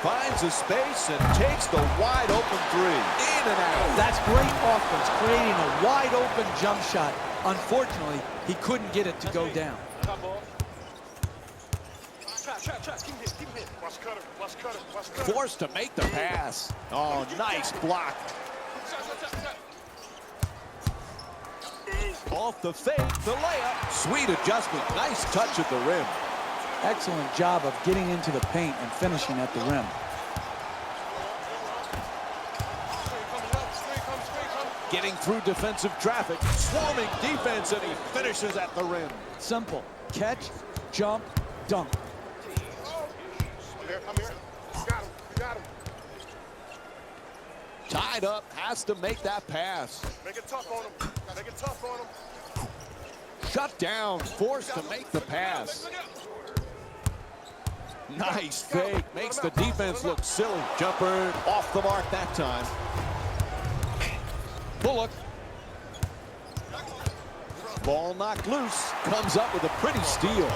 Finds a space and takes the wide open three. In and out. That's great offense, creating a wide open jump shot. Unfortunately, he couldn't get it to go down. Forced to make the pass. Oh, nice block. Off the fake, the layup. Sweet adjustment. Nice touch at the rim. Excellent job of getting into the paint and finishing at the rim. Getting through defensive traffic. Swarming defense, and he finishes at the rim. Simple. Catch, jump, dunk. Come here. Got him. Tied up, has to make that pass. Make it tough on him. Shut down, forced to make the pass. Nice fake, makes the defense look silly. Jumper off the mark that time. Bullock. Ball knocked loose, comes up with a pretty steal.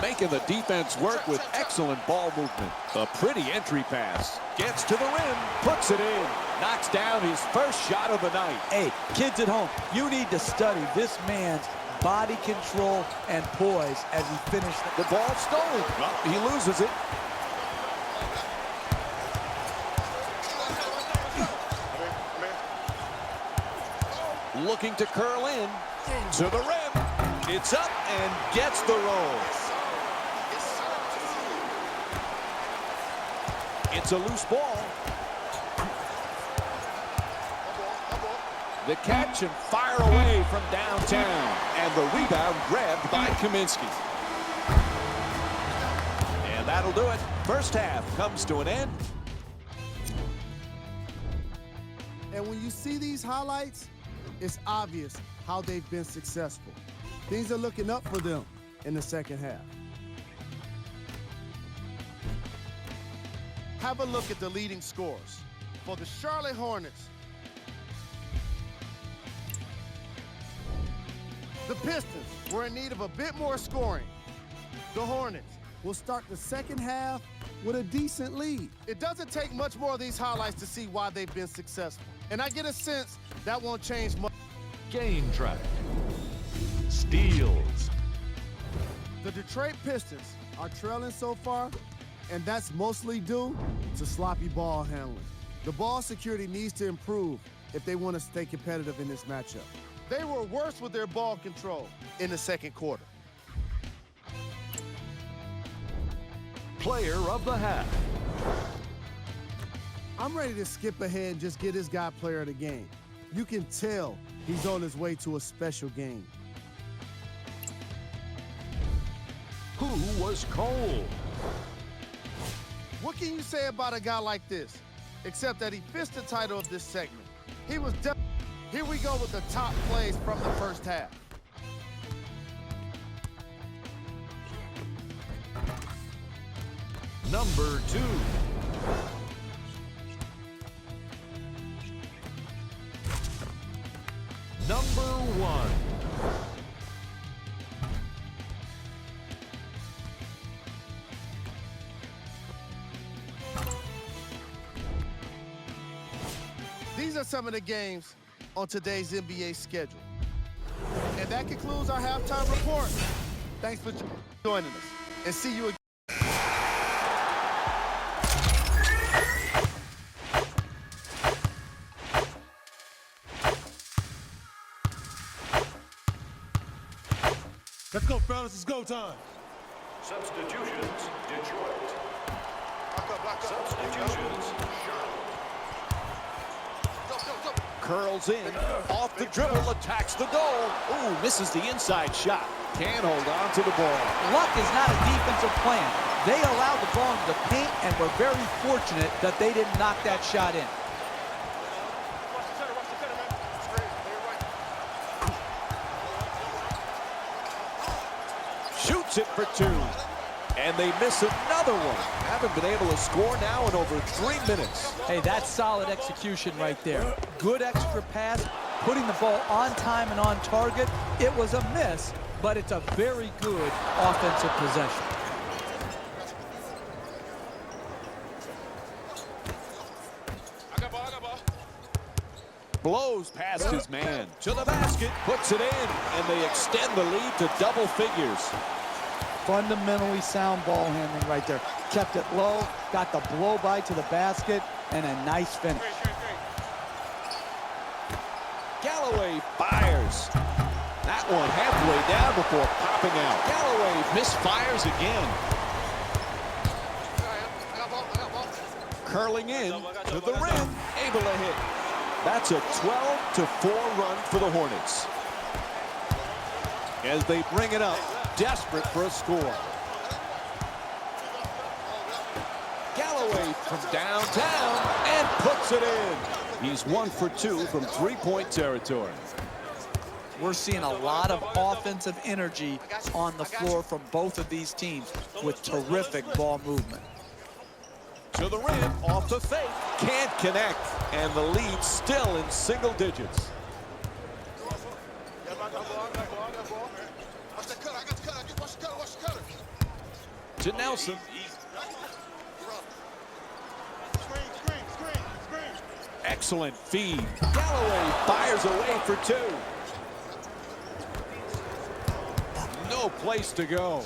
Making the defense work with excellent ball movement. A pretty entry pass. Gets to the rim, puts it in. Knocks down his first shot of the night. Hey, kids at home, you need to study this man's body control and poise as he finished. The ball stolen. Well, he loses it. Looking to curl in. To the rim. It's up and gets the roll. It's a loose ball. The catch and fire away from downtown. And the rebound grabbed by Kaminsky. And that'll do it. First half comes to an end. And when you see these highlights, it's obvious how they've been successful. Things are looking up for them in the second half. Have a look at the leading scores. For the Charlotte Hornets, the Pistons were in need of a bit more scoring. The Hornets Will start the second half with a decent lead. It doesn't take much more of these highlights to see why they've been successful. And I get a sense that won't change much. Game track. Steals. The Detroit Pistons are trailing so far, and that's mostly due to sloppy ball handling. The ball security needs to improve if they want to stay competitive in this matchup. They were worse with their ball control in the second quarter. Player of the half. I'm ready to skip ahead and just get this guy player of the game. You can tell he's on his way to a special game. Who was cold? What can you say about a guy like this, except that he fits the title of this segment? He was Here we go with the top plays from the first half. Number 2. Number 1. These are some of the games on today's NBA schedule. And that concludes our halftime report. Thanks for joining us, and see you again. Let's go, fellas. It's go time. Substitutions, Detroit. Substitutions, Charlotte. Curls in, off the dribble, attacks the goal. Ooh, misses the inside shot. Can't hold on to the ball. Luck is not a defensive plan. They allowed the ball into the paint and were very fortunate that they didn't knock that shot in. Shoots it for 2. And they miss another one. Haven't been able to score now in over 3 minutes. Hey, that's solid execution right there. Good extra pass, putting the ball on time and on target. It was a miss, but it's a very good offensive possession. Blows past his man to the basket, puts it in, and they extend the lead to double figures. Fundamentally sound ball handling right there. Kept it low, got the blow by to the basket, and a nice finish. Galloway fires. That one halfway down before popping out. Galloway misfires again. Curling in to the rim, able to hit. That's a 12-4 run for the Hornets. As they bring it up, desperate for a score. Galloway from downtown and puts it in. He's 1 for 2 from three-point territory. We're seeing a lot of offensive energy on the floor from both of these teams with terrific ball movement. To the rim, off the fake, can't connect, and the lead still in single digits. To Nelson. Excellent feed. Galloway fires away for 2. No place to go.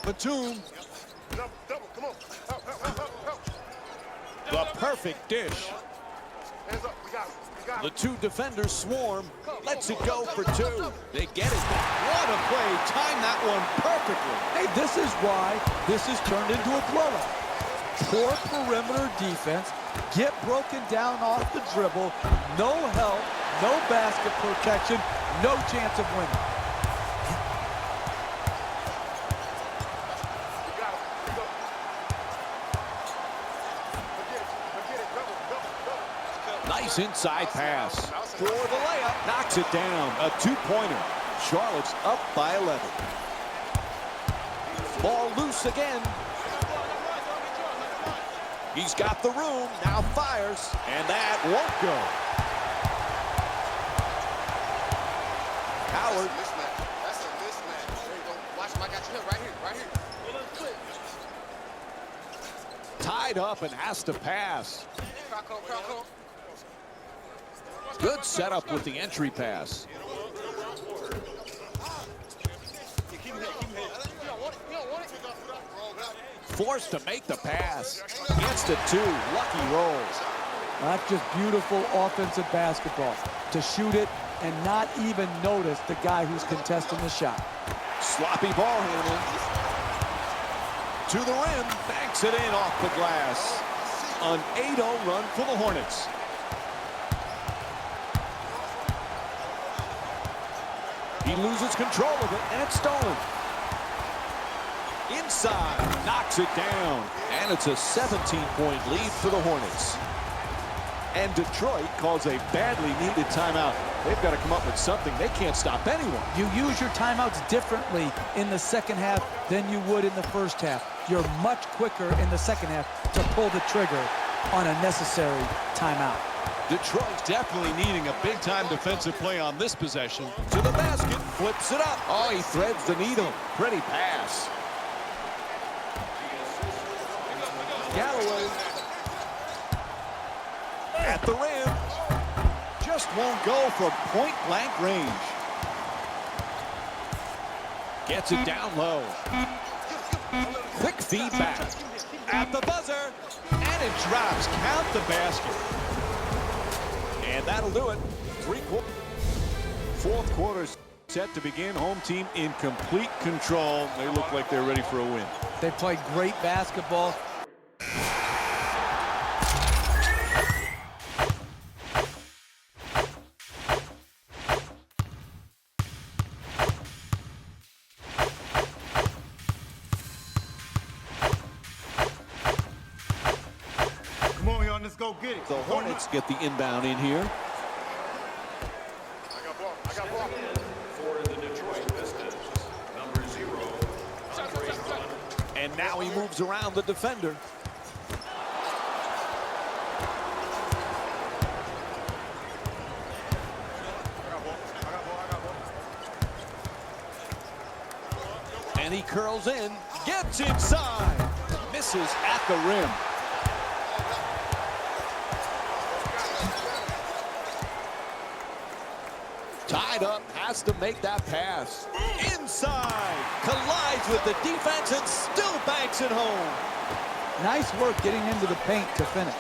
Batum. The perfect dish. The two defenders swarm. Lets it go for 2. They get it. What a play. Time that one perfectly. Hey, this is why this has turned into a blowout. Poor perimeter defense. Get broken down off the dribble. No help. No basket protection. No chance of winning. Nice inside pass. For the layup. Knocks it down. A 2-pointer. Charlotte's up by 11. Ball loose again. He's got the room. Now fires. And that won't go. Howard. That's a mismatch. There you go. Watch him. I got you right here. Tied up and has to pass. Good setup with the entry pass. Forced to make the pass. Gets to 2. Lucky rolls. That's just beautiful offensive basketball. To shoot it and not even notice the guy who's contesting the shot. Sloppy ball handling. To the rim. Banks it in off the glass. An 8-0 run for the Hornets. He loses control of it, and it's stolen. Inside, knocks it down, and it's a 17-point lead for the Hornets. And Detroit calls a badly needed timeout. They've got to come up with something. They can't stop anyone. You use your timeouts differently in the second half than you would in the first half. You're much quicker in the second half to pull the trigger on a necessary timeout. Detroit's definitely needing a big-time defensive play on this possession. To the basket, flips it up. Oh, he threads the needle. Pretty pass. Galloway. At the rim. Just won't go from point-blank range. Gets it down low. Quick feedback. At the buzzer. And it drops. Count the basket. And that'll do it. Fourth quarter set to begin. Home team in complete control. They look like they're ready for a win. They played great basketball. Come on, y'all, let's go get it. The Hornets get the inbound in here. I got ball. For the Detroit Pistons, number 0, Andre Drummond. And now he moves around the defender. And he curls in, gets inside, misses at the rim. Tied up, has to make that pass. Inside, collides with the defense and still banks it home. Nice work getting into the paint to finish.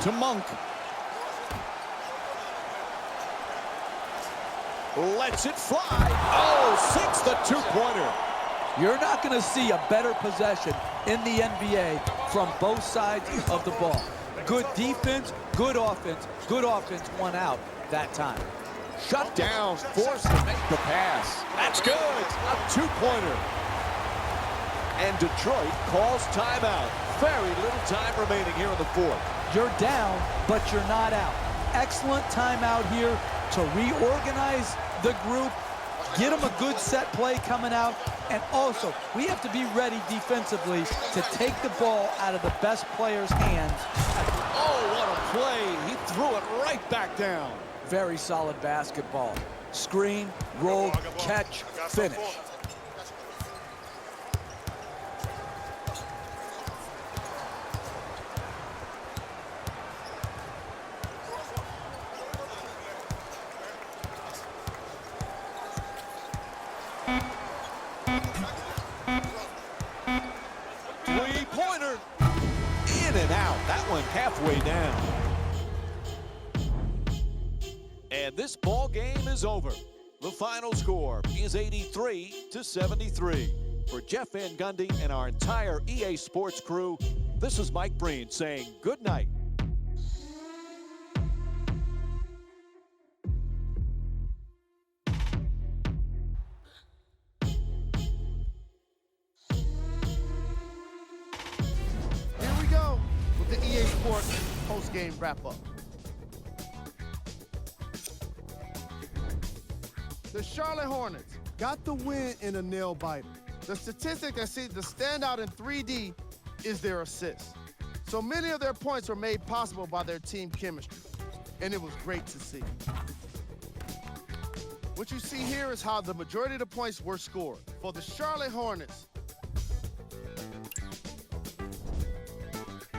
To Monk. Lets it fly. Oh, sinks the two-pointer. You're not going to see a better possession in the NBA from both sides of the ball. Good defense, good offense won out that time. Shut down, forced to make the pass. That's good, a two-pointer. And Detroit calls timeout. Very little time remaining here in the fourth. You're down, but you're not out. Excellent timeout here to reorganize the group, get them a good set play coming out, and also, we have to be ready defensively to take the ball out of the best player's hands. Oh, what a play. He threw it right back down. Very solid basketball. Screen, roll, catch, finish. Three-pointer. In and out. That one halfway down. And this ball game is over. The final score is 83-73. For Jeff Van Gundy and our entire EA Sports crew, this is Mike Breen saying good night. Here we go with the EA Sports post-game wrap-up. The Charlotte Hornets Got the win in a nail-biter. The statistic that seems to stand out in 3D is their assists. So many of their points were made possible by their team chemistry, and it was great to see. What you see here is how the majority of the points were scored. For the Charlotte Hornets,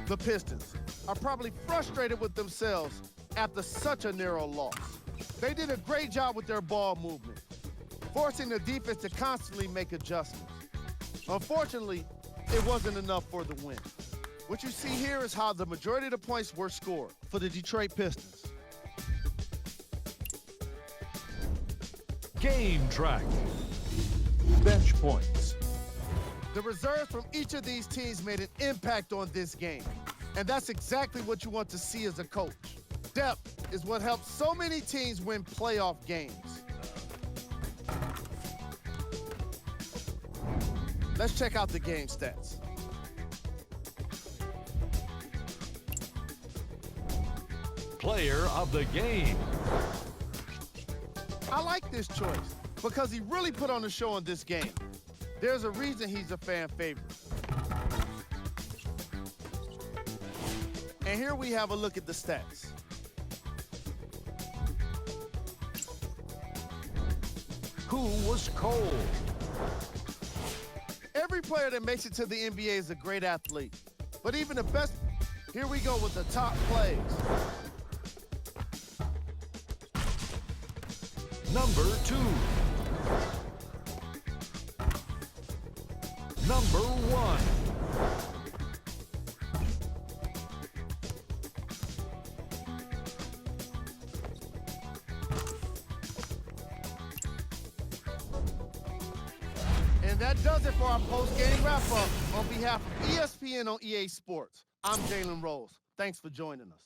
the Pistons are probably frustrated with themselves after such a narrow loss. They did a great job with their ball movement, forcing the defense to constantly make adjustments. Unfortunately, it wasn't enough for the win. What you see here is how the majority of the points were scored for the Detroit Pistons. Game track. Bench points. The reserves from each of these teams made an impact on this game. And that's exactly what you want to see as a coach. Depth is what helps so many teams win playoff games. Let's check out the game stats. Player of the game. I like this choice because he really put on the show in this game. There's a reason he's a fan favorite. And here we have a look at the stats. Who was cold? Every player that makes it to the NBA is a great athlete. But even the best, here we go with the top plays. Number 2. Number 1. And that does it for our post-game wrap-up. On behalf of ESPN on EA Sports, I'm Jalen Rose. Thanks for joining us.